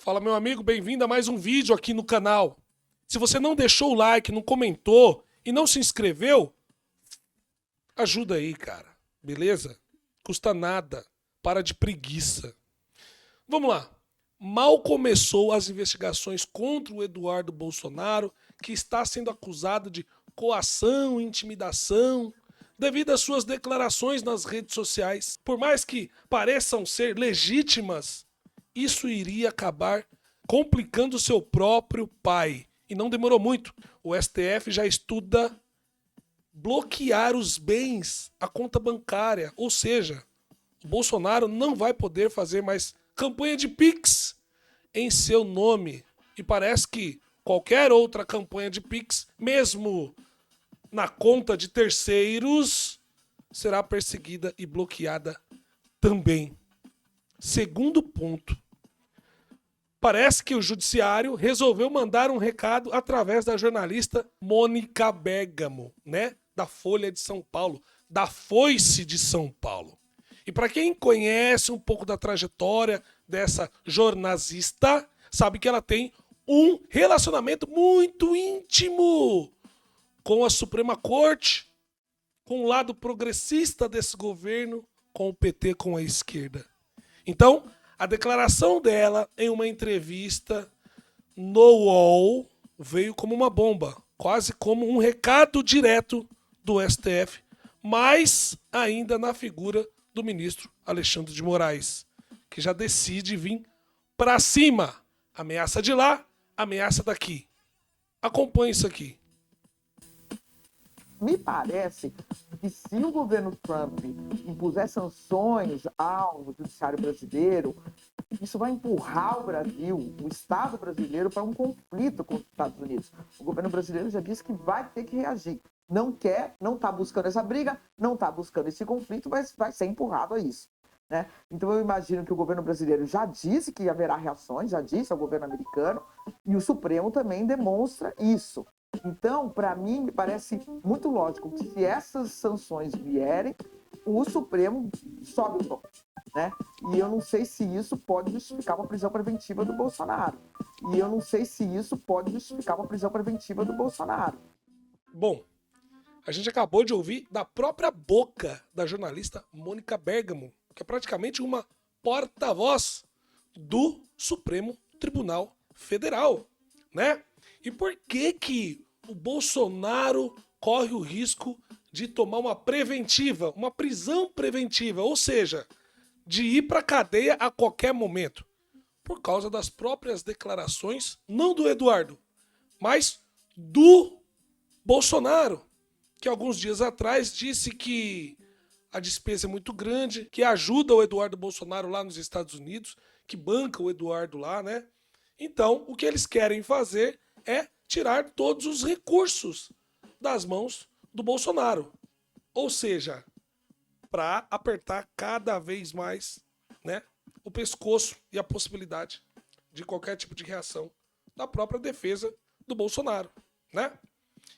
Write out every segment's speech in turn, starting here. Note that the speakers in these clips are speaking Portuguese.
Fala, meu amigo, bem-vindo a mais um vídeo aqui no canal. Se você não deixou o like, não comentou e não se inscreveu, ajuda aí, cara. Beleza? Custa nada. Para de preguiça. Vamos lá. Mal começou as investigações contra o Eduardo Bolsonaro, que está sendo acusado de coação e intimidação devido às suas declarações nas redes sociais. Por mais que pareçam ser legítimas, isso iria acabar complicando seu próprio pai. E não demorou muito. O STF já estuda bloquear os bens, a conta bancária. Ou seja, o Bolsonaro não vai poder fazer mais campanha de Pix em seu nome. E parece que qualquer outra campanha de Pix, mesmo na conta de terceiros, será perseguida e bloqueada também. Segundo ponto. Parece que o judiciário resolveu mandar um recado através da jornalista Mônica Bergamo, né? Da Folha de São Paulo, da Foice de São Paulo. E para quem conhece um pouco da trajetória dessa jornalista, sabe que ela tem um relacionamento muito íntimo com a Suprema Corte, com o lado progressista desse governo, com o PT, com a esquerda. Então, a declaração dela em uma entrevista no UOL veio como uma bomba, quase como um recado direto do STF, mas ainda na figura do ministro Alexandre de Moraes, que já decide vir para cima. Ameaça de lá, ameaça daqui. Acompanhe isso aqui. Me parece que se o governo Trump impuser sanções ao judiciário brasileiro, isso vai empurrar o Brasil, o Estado brasileiro, para um conflito com os Estados Unidos. O governo brasileiro já disse que vai ter que reagir. Não quer, não está buscando essa briga, não está buscando esse conflito, mas vai ser empurrado a isso, né? Então eu imagino que o governo brasileiro já disse que haverá reações, já disse ao governo americano, e o Supremo também demonstra isso. Então, para mim, me parece muito lógico que se essas sanções vierem, o Supremo sobe o tom, né? E eu não sei se isso pode justificar uma prisão preventiva do Bolsonaro. Bom, a gente acabou de ouvir da própria boca da jornalista Mônica Bergamo, que é praticamente uma porta-voz do Supremo Tribunal Federal, né? E por que o Bolsonaro corre o risco de tomar uma preventiva, uma prisão preventiva, ou seja, de ir para a cadeia a qualquer momento? Por causa das próprias declarações, não do Eduardo, mas do Bolsonaro, que alguns dias atrás disse que a despesa é muito grande, que ajuda o Eduardo Bolsonaro lá nos Estados Unidos, que banca o Eduardo lá, né? Então, o que eles querem fazer é tirar todos os recursos das mãos do Bolsonaro. Ou seja, para apertar cada vez mais, né, o pescoço e a possibilidade de qualquer tipo de reação da própria defesa do Bolsonaro, né?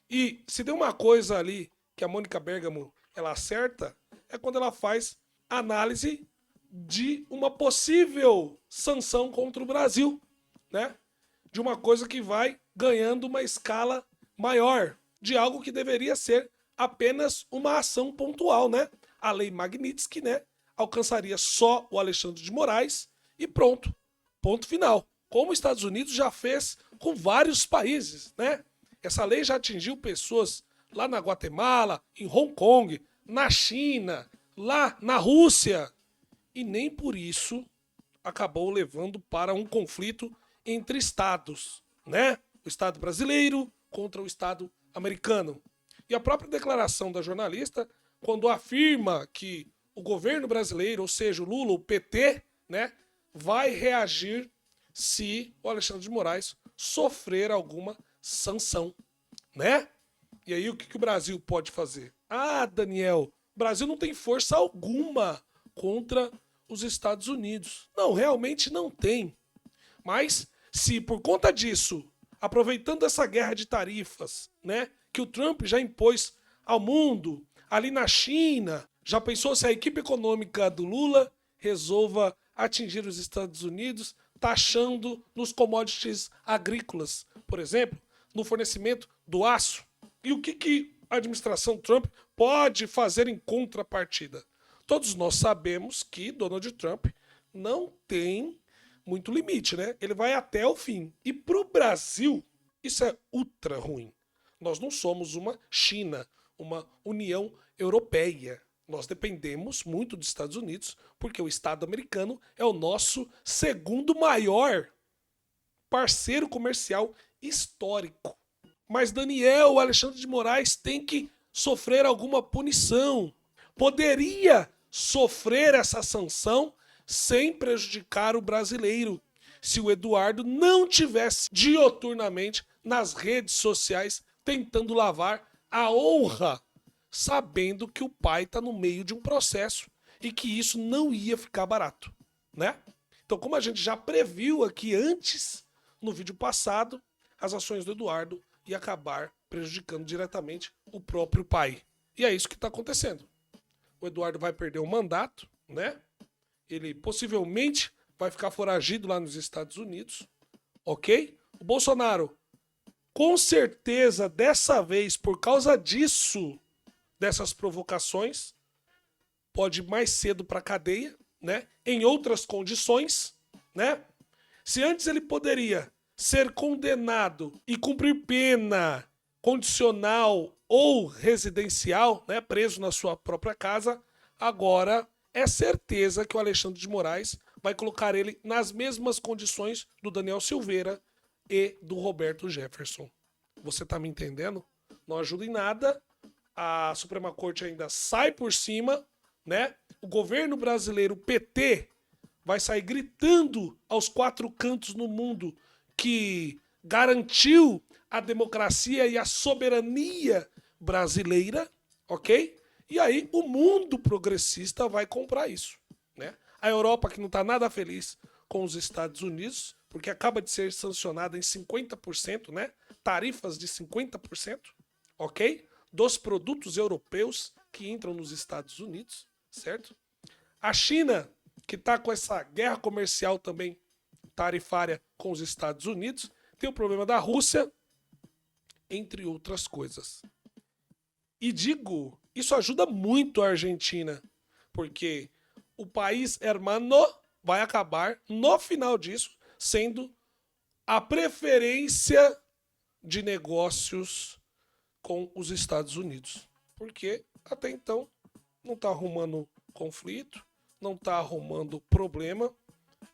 E se tem uma coisa ali que a Mônica Bergamo ela acerta, é quando ela faz análise de uma possível sanção contra o Brasil, né? De uma coisa que vai ganhando uma escala maior, de algo que deveria ser apenas uma ação pontual, né? A lei Magnitsky, né? Alcançaria só o Alexandre de Moraes e pronto, ponto final. Como os Estados Unidos já fez com vários países, né? Essa lei já atingiu pessoas lá na Guatemala, em Hong Kong, na China, lá na Rússia. E nem por isso acabou levando para um conflito entre estados, né? O Estado brasileiro contra o Estado americano. E a própria declaração da jornalista, quando afirma que o governo brasileiro, ou seja, o Lula, o PT, né, vai reagir se o Alexandre de Moraes sofrer alguma sanção, né? E aí o que o Brasil pode fazer? Ah, Daniel, o Brasil não tem força alguma contra os Estados Unidos. Não, realmente não tem. Mas se por conta disso, aproveitando essa guerra de tarifas, né, que o Trump já impôs ao mundo, ali na China, já pensou se a equipe econômica do Lula resolva atingir os Estados Unidos taxando nos commodities agrícolas, por exemplo, no fornecimento do aço. E o que a administração Trump pode fazer em contrapartida? Todos nós sabemos que Donald Trump não tem muito limite, né? Ele vai até o fim. E para o Brasil, isso é ultra ruim. Nós não somos uma China, uma União Europeia. Nós dependemos muito dos Estados Unidos, porque o Estado americano é o nosso segundo maior parceiro comercial histórico. Mas Daniel Alexandre de Moraes tem que sofrer alguma punição. Poderia sofrer essa sanção sem prejudicar o brasileiro, se o Eduardo não tivesse dioturnamente nas redes sociais tentando lavar a honra, sabendo que o pai está no meio de um processo e que isso não ia ficar barato, né? Então, como a gente já previu aqui antes, no vídeo passado, as ações do Eduardo iam acabar prejudicando diretamente o próprio pai. E é isso que está acontecendo. O Eduardo vai perder o mandato, né? Ele possivelmente vai ficar foragido lá nos Estados Unidos, ok? O Bolsonaro, com certeza, dessa vez, por causa disso, dessas provocações, pode ir mais cedo para a cadeia, né? Em outras condições, né? Se antes ele poderia ser condenado e cumprir pena condicional ou residencial, né? Preso na sua própria casa, agora é certeza que o Alexandre de Moraes vai colocar ele nas mesmas condições do Daniel Silveira e do Roberto Jefferson. Você tá me entendendo? Não ajuda em nada. A Suprema Corte ainda sai por cima, né? O governo brasileiro, o PT, vai sair gritando aos quatro cantos no mundo que garantiu a democracia e a soberania brasileira, ok? E aí o mundo progressista vai comprar isso, né? A Europa, que não está nada feliz com os Estados Unidos, porque acaba de ser sancionada em 50%, né? Tarifas de 50%, ok? Dos produtos europeus que entram nos Estados Unidos, certo? A China, que está com essa guerra comercial também tarifária com os Estados Unidos, tem o problema da Rússia, entre outras coisas. E digo, isso ajuda muito a Argentina, porque o país hermano vai acabar, no final disso, sendo a preferência de negócios com os Estados Unidos. Porque até então não está arrumando conflito, não está arrumando problema.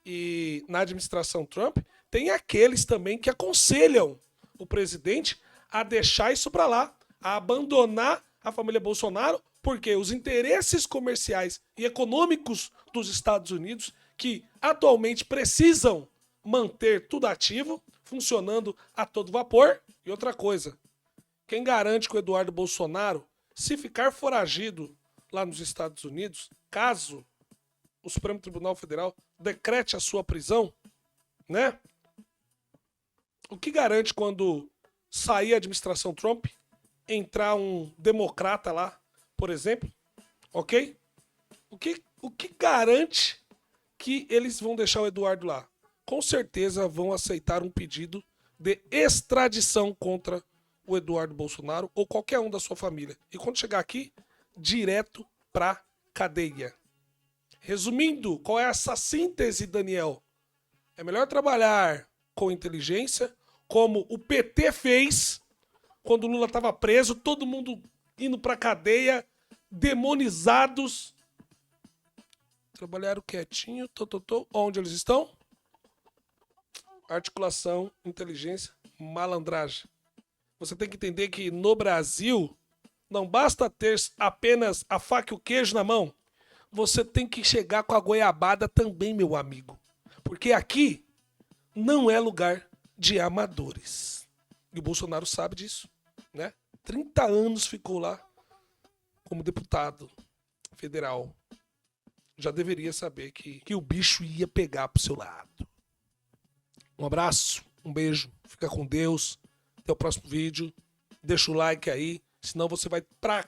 E na administração Trump tem aqueles também que aconselham o presidente a deixar isso para lá, a abandonar a família Bolsonaro, porque os interesses comerciais e econômicos dos Estados Unidos, que atualmente precisam manter tudo ativo, funcionando a todo vapor. E outra coisa, quem garante que o Eduardo Bolsonaro, se ficar foragido lá nos Estados Unidos, caso o Supremo Tribunal Federal decrete a sua prisão, né? O que garante quando sair a administração Trump, entrar um democrata lá, por exemplo, ok? O que garante que eles vão deixar o Eduardo lá? Com certeza vão aceitar um pedido de extradição contra o Eduardo Bolsonaro ou qualquer um da sua família. E quando chegar aqui, direto pra cadeia. Resumindo, qual é essa síntese, Daniel? É melhor trabalhar com inteligência, como o PT fez quando o Lula estava preso, todo mundo indo pra cadeia, demonizados. Trabalharam quietinho, Onde eles estão? Articulação, inteligência, malandragem. Você tem que entender que no Brasil não basta ter apenas a faca e o queijo na mão. Você tem que chegar com a goiabada também, meu amigo. Porque aqui não é lugar de amadores. E o Bolsonaro sabe disso, né? 30 anos ficou lá como deputado federal. Já deveria saber que o bicho ia pegar pro seu lado. Um abraço, um beijo, fica com Deus. Até o próximo vídeo. Deixa o like aí, senão você vai pra